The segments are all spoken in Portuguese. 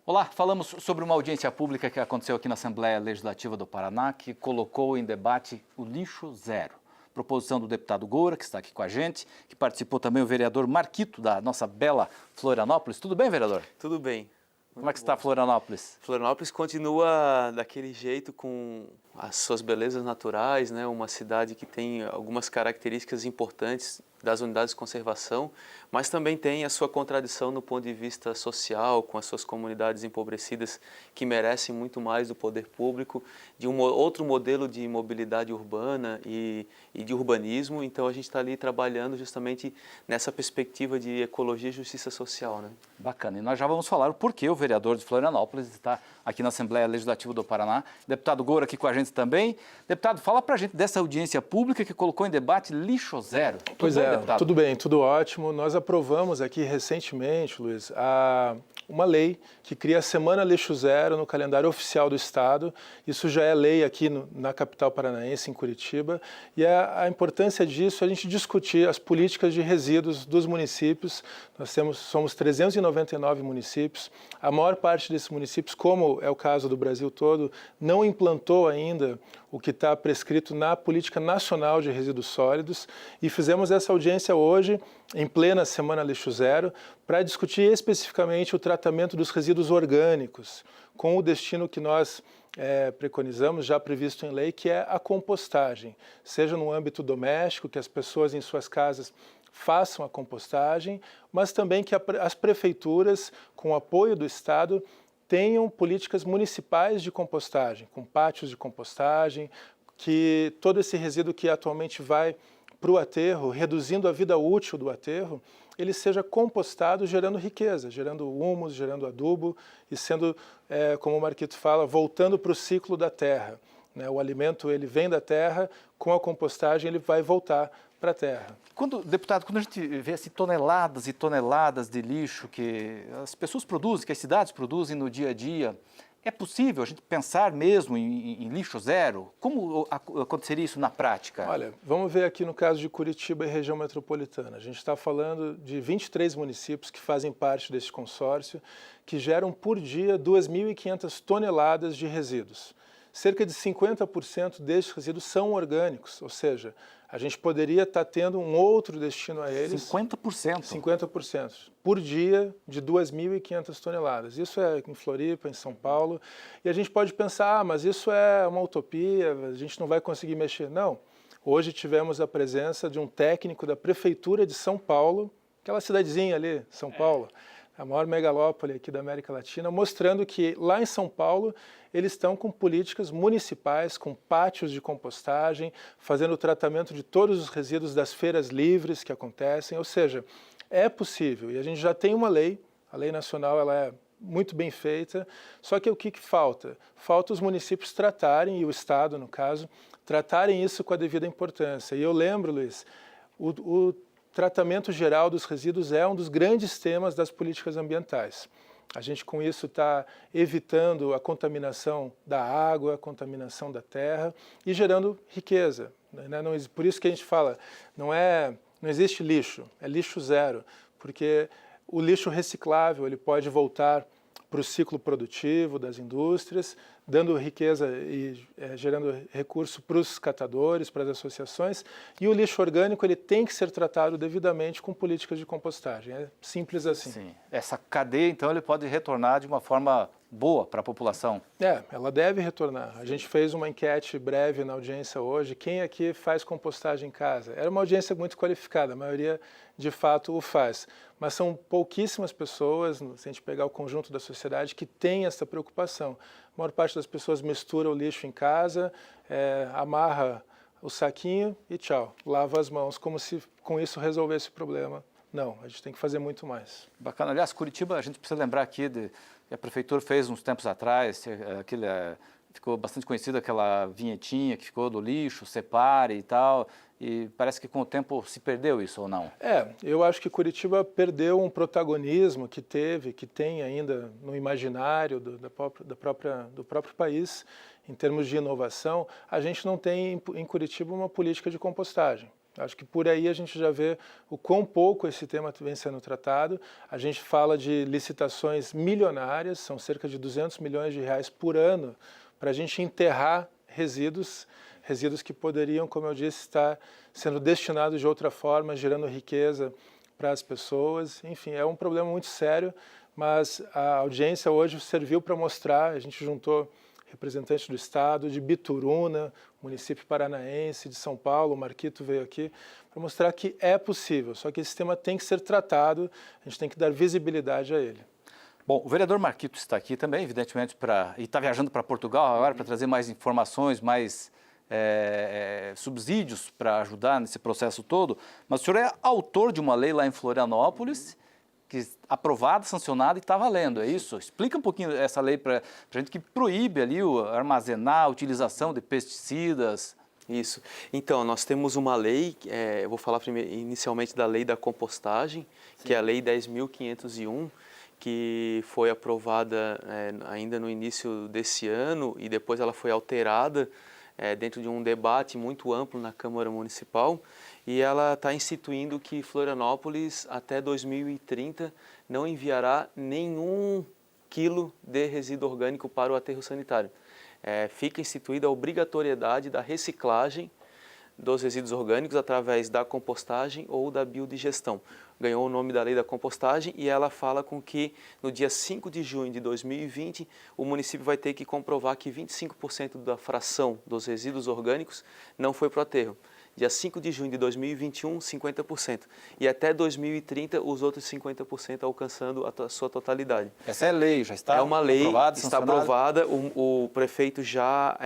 Olá, falamos sobre uma audiência pública que aconteceu aqui na Assembleia Legislativa do Paraná, que colocou em debate o lixo zero. Proposição do deputado Goura, que está aqui com a gente, que participou também o vereador Marquito, da nossa bela Florianópolis. Tudo bem, vereador? Tudo bem. Como é que está Florianópolis? Florianópolis continua daquele jeito, com as suas belezas naturais, né? Uma cidade que tem algumas características importantes das unidades de conservação, mas também tem a sua contradição no ponto de vista social, com as suas comunidades empobrecidas que merecem muito mais do poder público, de um outro modelo de mobilidade urbana e de urbanismo. Então a gente está ali trabalhando justamente nessa perspectiva de ecologia e justiça social, né? Bacana. E nós já vamos falar o porquê o vereador de Florianópolis está aqui na Assembleia Legislativa do Paraná. Deputado Goura aqui com a gente também. Deputado, fala pra gente dessa audiência pública que colocou em debate lixo zero. Pois é, tudo bem, tudo ótimo. Nós aprovamos aqui recentemente, Luiz, uma lei que cria a Semana Lixo Zero no calendário oficial do Estado. Isso já é lei aqui na capital paranaense, em Curitiba. E a importância disso é a gente discutir as políticas de resíduos dos municípios. Somos 399 municípios. A maior parte desses municípios, como é o caso do Brasil todo, não implantou ainda o que está prescrito na Política Nacional de Resíduos Sólidos, e fizemos essa audiência hoje, em plena Semana Lixo Zero, para discutir especificamente o tratamento dos resíduos orgânicos, com o destino que nós preconizamos, já previsto em lei, que é a compostagem, seja no âmbito doméstico, que as pessoas em suas casas façam a compostagem, mas também que as prefeituras, com o apoio do Estado, tenham políticas municipais de compostagem, com pátios de compostagem, que todo esse resíduo que atualmente vai para o aterro, reduzindo a vida útil do aterro, ele seja compostado, gerando riqueza, gerando humus, gerando adubo e sendo, como o Marquito fala, voltando para o ciclo da terra, né? O alimento ele vem da terra, com a compostagem ele vai voltar para a terra. Deputado, quando a gente vê assim, toneladas e toneladas de lixo que as pessoas produzem, que as cidades produzem no dia a dia, é possível a gente pensar mesmo em lixo zero? Como aconteceria isso na prática? Olha, vamos ver aqui no caso de Curitiba e região metropolitana. A gente está falando de 23 municípios que fazem parte desse consórcio, que geram por dia 2.500 toneladas de resíduos. Cerca de 50% desses resíduos são orgânicos, ou seja, a gente poderia estar tendo um outro destino a eles. 50%? 50%. Por dia, de 2.500 toneladas. Isso é em Floripa, em São Paulo. E a gente pode pensar, mas isso é uma utopia, a gente não vai conseguir mexer. Não. Hoje tivemos a presença de um técnico da Prefeitura de São Paulo, aquela cidadezinha ali, São Paulo, a maior megalópole aqui da América Latina, mostrando que lá em São Paulo eles estão com políticas municipais, com pátios de compostagem, fazendo o tratamento de todos os resíduos das feiras livres que acontecem, ou seja, é possível. E a gente já tem uma lei, a lei nacional ela é muito bem feita, só que o que falta? Falta os municípios tratarem, e o Estado, no caso, tratarem isso com a devida importância. E eu lembro, Luiz, o tratamento geral dos resíduos é um dos grandes temas das políticas ambientais. A gente com isso está evitando a contaminação da água, a contaminação da terra e gerando riqueza, né? Por isso que a gente fala, não existe lixo, é lixo zero, porque o lixo reciclável ele pode voltar para o ciclo produtivo das indústrias, dando riqueza e gerando recurso para os catadores, para as associações, e o lixo orgânico ele tem que ser tratado devidamente com políticas de compostagem. É simples assim. Sim. Essa cadeia, então, ele pode retornar de uma forma boa para a população? Ela deve retornar. A gente fez uma enquete breve na audiência hoje, quem aqui faz compostagem em casa? Era uma audiência muito qualificada, a maioria de fato o faz. Mas são pouquíssimas pessoas, se a gente pegar o conjunto da sociedade, que tem essa preocupação. A maior parte das pessoas mistura o lixo em casa, amarra o saquinho e tchau, lava as mãos, como se com isso resolvesse o problema. Não, a gente tem que fazer muito mais. Bacana. Aliás, Curitiba, a gente precisa lembrar aqui, a Prefeitura fez uns tempos atrás, ficou bastante conhecida aquela vinhetinha que ficou do lixo, separe e tal, e parece que com o tempo se perdeu isso ou não? Eu acho que Curitiba perdeu um protagonismo que tem ainda no imaginário do próprio país, em termos de inovação. A gente não tem em Curitiba uma política de compostagem. Acho que por aí a gente já vê o quão pouco esse tema vem sendo tratado. A gente fala de licitações milionárias, são cerca de 200 milhões de reais por ano, para a gente enterrar resíduos que poderiam, como eu disse, estar sendo destinados de outra forma, gerando riqueza para as pessoas. Enfim, é um problema muito sério, mas a audiência hoje serviu para mostrar, a gente juntou representantes do Estado, de Bituruna, município paranaense, de São Paulo, o Marquito veio aqui, para mostrar que é possível, só que esse tema tem que ser tratado, a gente tem que dar visibilidade a ele. Bom, o vereador Marquito está aqui também, evidentemente, e está viajando para Portugal agora para trazer mais informações, mais subsídios para ajudar nesse processo todo, mas o senhor é autor de uma lei lá em Florianópolis, aprovada, sancionada e está valendo, é isso? Explica um pouquinho essa lei para a gente que proíbe ali armazenar, a utilização de pesticidas. Isso. Então, nós temos uma lei, eu vou falar inicialmente da lei da compostagem, que é a Lei 10.501, que foi aprovada ainda no início desse ano e depois ela foi alterada dentro de um debate muito amplo na Câmara Municipal, e ela está instituindo que Florianópolis, até 2030, não enviará nenhum quilo de resíduo orgânico para o aterro sanitário. Fica instituída a obrigatoriedade da reciclagem dos resíduos orgânicos através da compostagem ou da biodigestão. Ganhou o nome da Lei da Compostagem e ela fala com que no dia 5 de junho de 2020 o município vai ter que comprovar que 25% da fração dos resíduos orgânicos não foi para o aterro. Dia 5 de junho de 2021, 50%. E até 2030, os outros 50% alcançando a sua totalidade. Essa é lei, já está aprovada? É uma lei, está aprovada. O prefeito já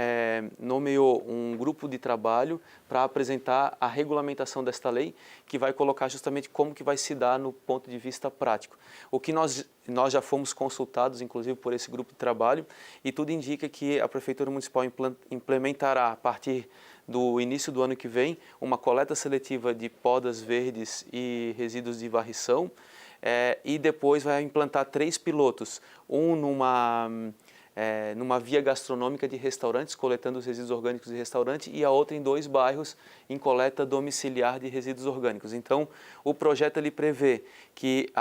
nomeou um grupo de trabalho para apresentar a regulamentação desta lei, que vai colocar justamente como que vai se dar no ponto de vista prático. O que nós já fomos consultados, inclusive, por esse grupo de trabalho, e tudo indica que a Prefeitura Municipal implementará, a partir do início do ano que vem, uma coleta seletiva de podas verdes e resíduos de varrição, e depois vai implantar 3 pilotos, um numa via gastronômica de restaurantes, coletando os resíduos orgânicos de restaurante, e a outra em 2 bairros, em coleta domiciliar de resíduos orgânicos. Então, o projeto ele prevê que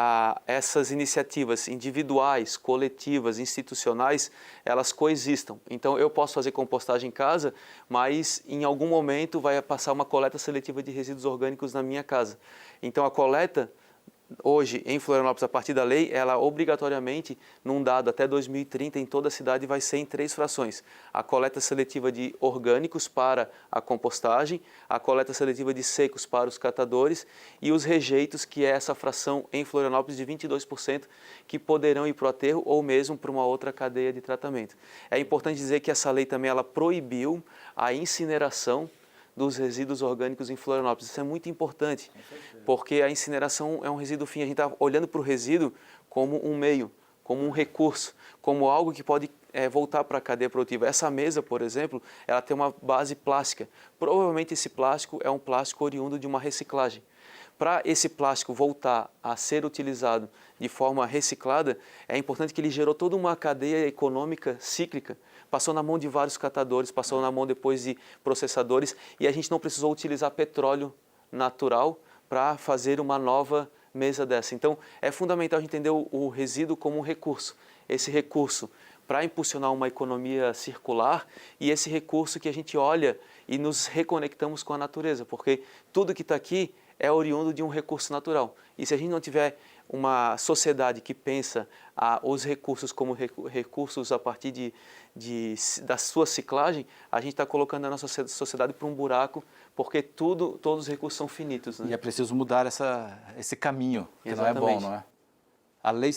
essas iniciativas individuais, coletivas, institucionais, elas coexistam. Então, eu posso fazer compostagem em casa, mas em algum momento vai passar uma coleta seletiva de resíduos orgânicos na minha casa. Então, a coleta hoje, em Florianópolis, a partir da lei, ela obrigatoriamente, num dado até 2030, em toda a cidade, vai ser em 3 frações. A coleta seletiva de orgânicos para a compostagem, a coleta seletiva de secos para os catadores e os rejeitos, que é essa fração em Florianópolis de 22%, que poderão ir para o aterro ou mesmo para uma outra cadeia de tratamento. É importante dizer que essa lei também ela proibiu a incineração dos resíduos orgânicos em Florianópolis. Isso é muito importante, porque a incineração é um resíduo fim. A gente está olhando para o resíduo como um meio, como um recurso, como algo que pode voltar para a cadeia produtiva. Essa mesa, por exemplo, ela tem uma base plástica. Provavelmente esse plástico é um plástico oriundo de uma reciclagem. Para esse plástico voltar a ser utilizado de forma reciclada, é importante que ele gerou toda uma cadeia econômica cíclica. Passou na mão de vários catadores, passou na mão depois de processadores e a gente não precisou utilizar petróleo natural para fazer uma nova mesa dessa. Então, é fundamental a gente entender o resíduo como um recurso. Esse recurso para impulsionar uma economia circular e esse recurso que a gente olha e nos reconectamos com a natureza, porque tudo que está aqui é oriundo de um recurso natural. E se a gente não tiver uma sociedade que pensa os recursos como recursos a partir da sua ciclagem, a gente está colocando a nossa sociedade para um buraco, porque todos os recursos são finitos. Né? E é preciso mudar esse caminho, que Exatamente. não é bom, não é? A lei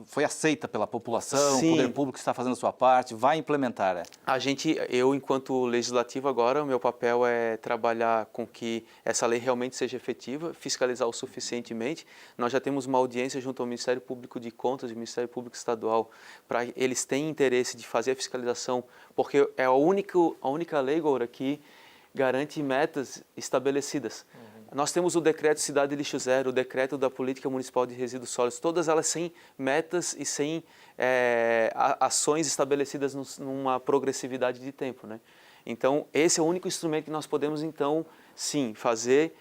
foi aceita pela população, Sim. o poder público está fazendo a sua parte, vai implementar. Eu enquanto legislativo agora, o meu papel é trabalhar com que essa lei realmente seja efetiva, fiscalizar o suficientemente. Nós já temos uma audiência junto ao Ministério Público de Contas e ao Ministério Público Estadual, para eles têm interesse de fazer a fiscalização, porque é a única lei agora que garante metas estabelecidas. Nós temos o decreto Cidade de Lixo Zero, o decreto da Política Municipal de Resíduos Sólidos, todas elas sem metas e sem ações estabelecidas numa progressividade de tempo. Né? Então, esse é o único instrumento que nós podemos, então, sim, fazer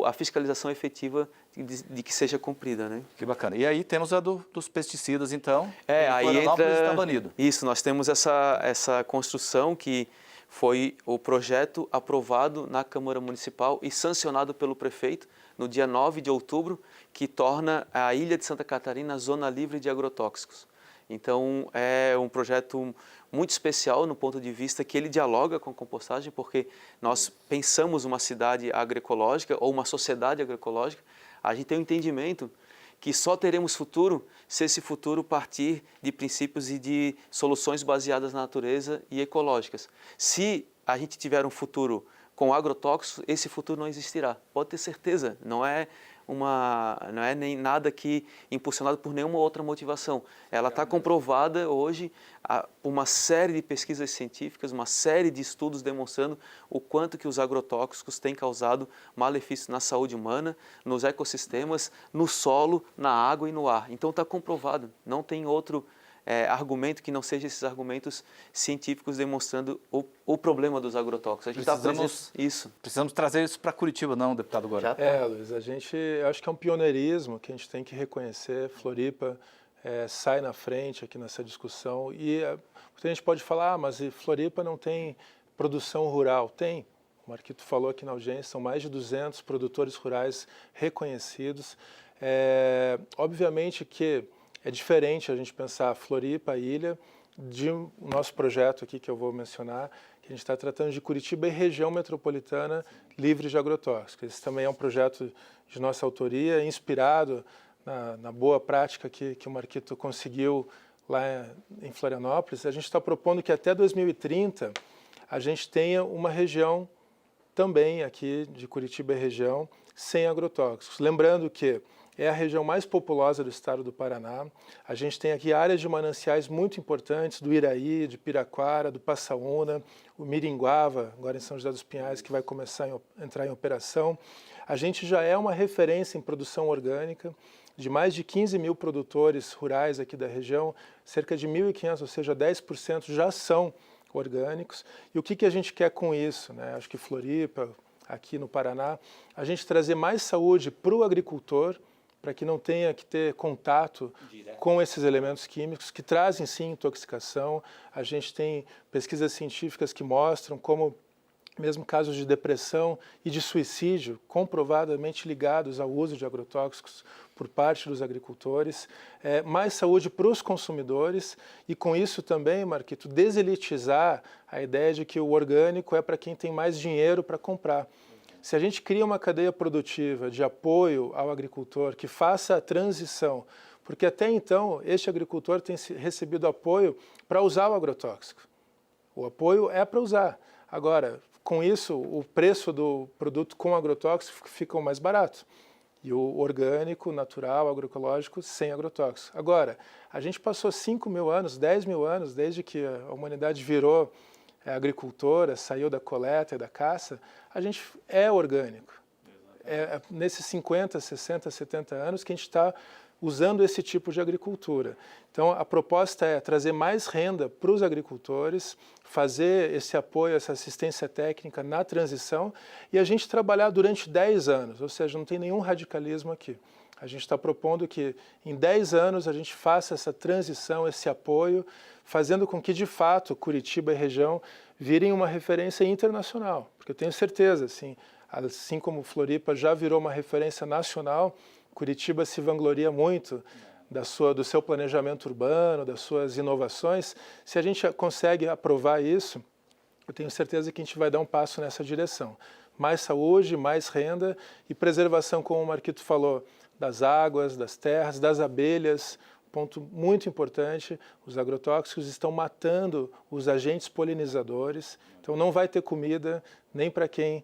a fiscalização efetiva de que seja cumprida, né? Que bacana. E aí temos a dos pesticidas, então. Aí Florianópolis entra... está banido. Isso, nós temos essa construção que foi o projeto aprovado na Câmara Municipal e sancionado pelo prefeito no dia 9 de outubro, que torna a ilha de Santa Catarina zona livre de agrotóxicos. Então, é um projeto muito especial no ponto de vista que ele dialoga com a compostagem, porque nós pensamos uma cidade agroecológica ou uma sociedade agroecológica, a gente tem um entendimento que só teremos futuro se esse futuro partir de princípios e de soluções baseadas na natureza e ecológicas. Se a gente tiver um futuro com agrotóxicos, esse futuro não existirá. Pode ter certeza, não é nem nada que impulsionado por nenhuma outra motivação. Ela está comprovada hoje por uma série de pesquisas científicas, uma série de estudos demonstrando o quanto que os agrotóxicos têm causado malefícios na saúde humana, nos ecossistemas, no solo, na água e no ar. Então está comprovado, não tem outro argumento que não seja esses argumentos científicos demonstrando o problema dos agrotóxicos. A gente Precisamos trazer isso para Curitiba, não, deputado Gora? Luiz, eu acho que é um pioneirismo que a gente tem que reconhecer. Floripa sai na frente aqui nessa discussão e a gente pode falar, mas Floripa não tem produção rural. Tem. O Marquito falou aqui na audiência, são mais de 200 produtores rurais reconhecidos. Obviamente que é diferente a gente pensar Floripa, a ilha, de nosso projeto aqui que eu vou mencionar, que a gente está tratando de Curitiba e região metropolitana livre de agrotóxicos. Esse também é um projeto de nossa autoria, inspirado na boa prática que o Marquito conseguiu lá em Florianópolis. A gente está propondo que até 2030 a gente tenha uma região também aqui de Curitiba e região sem agrotóxicos. Lembrando que é a região mais populosa do estado do Paraná. A gente tem aqui áreas de mananciais muito importantes, do Iraí, de Piraquara, do Passaúna, o Miringuava, agora em São José dos Pinhais, que vai começar a entrar em operação. A gente já é uma referência em produção orgânica, de mais de 15 mil produtores rurais aqui da região, cerca de 1.500, ou seja, 10% já são orgânicos. E o que a gente quer com isso, né? Acho que Floripa, aqui no Paraná, a gente trazer mais saúde para o agricultor, para que não tenha que ter contato com esses elementos químicos que trazem sim intoxicação. A gente tem pesquisas científicas que mostram como mesmo casos de depressão e de suicídio comprovadamente ligados ao uso de agrotóxicos por parte dos agricultores, mais saúde para os consumidores e com isso também, Marquito, deselitizar a ideia de que o orgânico é para quem tem mais dinheiro para comprar. Se a gente cria uma cadeia produtiva de apoio ao agricultor que faça a transição, porque até então este agricultor tem recebido apoio para usar o agrotóxico. O apoio é para usar. Agora, com isso, o preço do produto com agrotóxico fica mais barato. E o orgânico, natural, agroecológico, sem agrotóxico. Agora, a gente passou 5.000 anos, 10.000 anos, desde que a humanidade virou agricultora, saiu da coleta e da caça, a gente é orgânico. Nesses 50, 60, 70 anos que a gente está usando esse tipo de agricultura. Então, a proposta é trazer mais renda para os agricultores, fazer esse apoio, essa assistência técnica na transição e a gente trabalhar durante 10 anos, ou seja, não tem nenhum radicalismo aqui. A gente está propondo que em 10 anos a gente faça essa transição, esse apoio, fazendo com que, de fato, Curitiba e região virem uma referência internacional. Porque eu tenho certeza, assim como Floripa já virou uma referência nacional, Curitiba se vangloria muito do seu planejamento urbano, das suas inovações. Se a gente consegue aprovar isso, eu tenho certeza que a gente vai dar um passo nessa direção. Mais saúde, mais renda e preservação, como o Marquito falou, das águas, das terras, das abelhas. Ponto muito importante, os agrotóxicos estão matando os agentes polinizadores, então não vai ter comida nem para quem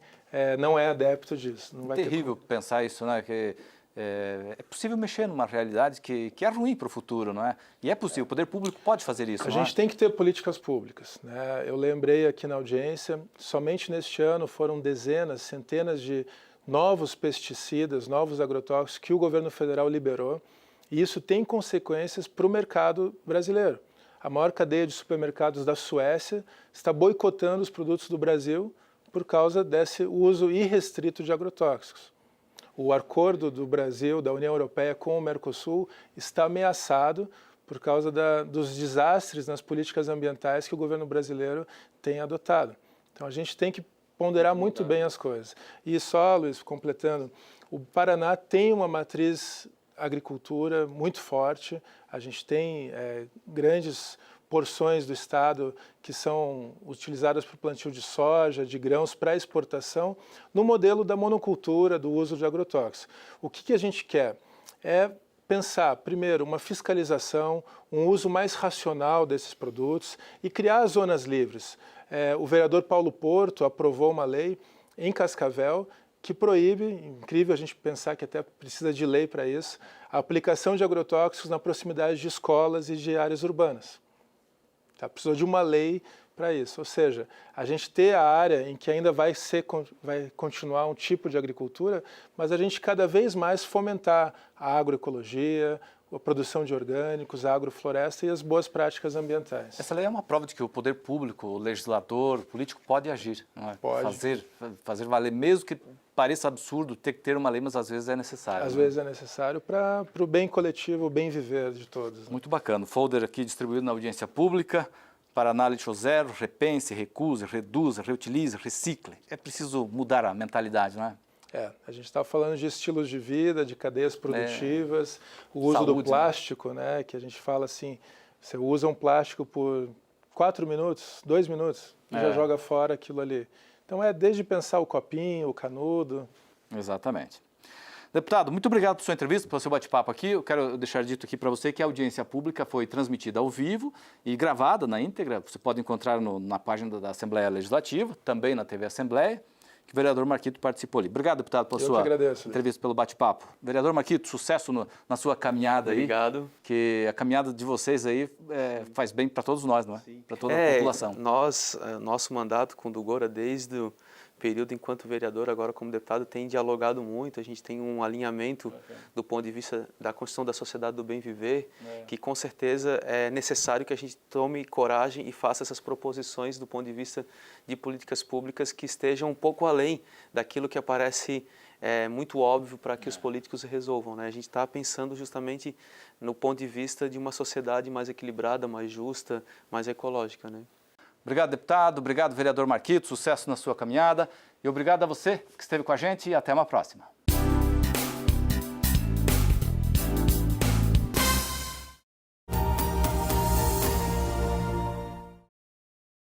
não é adepto disso. Não vai terrível pensar isso, né? Que é possível mexer numa realidade que é ruim para o futuro, não é? E é possível, o poder público pode fazer isso, A gente tem que ter políticas públicas, né? Eu lembrei aqui na audiência, somente neste ano foram dezenas, centenas de novos pesticidas, novos agrotóxicos que o governo federal liberou, e isso tem consequências para o mercado brasileiro. A maior cadeia de supermercados da Suécia está boicotando os produtos do Brasil por causa desse uso irrestrito de agrotóxicos. O acordo do Brasil, da União Europeia com o Mercosul está ameaçado por causa dos desastres nas políticas ambientais que o governo brasileiro tem adotado. Então a gente tem que ponderar muito bem as coisas. E só, Luiz, completando, o Paraná tem uma matriz agricultura muito forte, a gente tem grandes porções do estado que são utilizadas para o plantio de soja, de grãos para exportação, no modelo da monocultura, do uso de agrotóxicos. O que a gente quer é pensar, primeiro, uma fiscalização, um uso mais racional desses produtos e criar zonas livres. O vereador Paulo Porto aprovou uma lei em Cascavel que proíbe, incrível a gente pensar que até precisa de lei para isso, a aplicação de agrotóxicos na proximidade de escolas e de áreas urbanas. Tá? Precisou de uma lei para isso, ou seja, a gente ter a área em que ainda vai continuar um tipo de agricultura, mas a gente cada vez mais fomentar a agroecologia, a produção de orgânicos, a agrofloresta e as boas práticas ambientais. Essa lei é uma prova de que o poder público, o legislador, o político pode agir, não é? Pode. Fazer valer, mesmo que pareça absurdo ter que ter uma lei, mas às vezes é necessário. Às vezes é necessário para o bem coletivo, o bem viver de todos. Né? Muito bacana. O folder aqui distribuído na audiência pública. Paraná Lixo Zero, repense, recuse, reduza, reutilize, recicle. É preciso mudar a mentalidade, não é? A gente está falando de estilos de vida, de cadeias produtivas, o uso do plástico, né? Que a gente fala assim, você usa um plástico por 4 minutos, 2 minutos, e já joga fora aquilo ali. Então desde pensar o copinho, o canudo. Exatamente. Deputado, muito obrigado por sua entrevista, pelo seu bate-papo aqui. Eu quero deixar dito aqui para você que a audiência pública foi transmitida ao vivo e gravada na íntegra. Você pode encontrar na página da Assembleia Legislativa, também na TV Assembleia, que o vereador Marquito participou ali. Obrigado, deputado, pela sua entrevista, pelo bate-papo. Vereador Marquito, sucesso na sua caminhada aí. Obrigado. Que a caminhada de vocês aí faz bem para todos nós, não é? Para toda a população. Nosso mandato com o Dugora, desde o período enquanto vereador, agora como deputado, tem dialogado muito. A gente tem um alinhamento do ponto de vista da construção da sociedade do bem viver, que com certeza é necessário que a gente tome coragem e faça essas proposições do ponto de vista de políticas públicas que estejam um pouco além daquilo que aparece muito óbvio para que os políticos resolvam. Né? A gente está pensando justamente no ponto de vista de uma sociedade mais equilibrada, mais justa, mais ecológica. Né? Obrigado, deputado. Obrigado, vereador Marquito. Sucesso na sua caminhada. E obrigado a você que esteve com a gente e até uma próxima.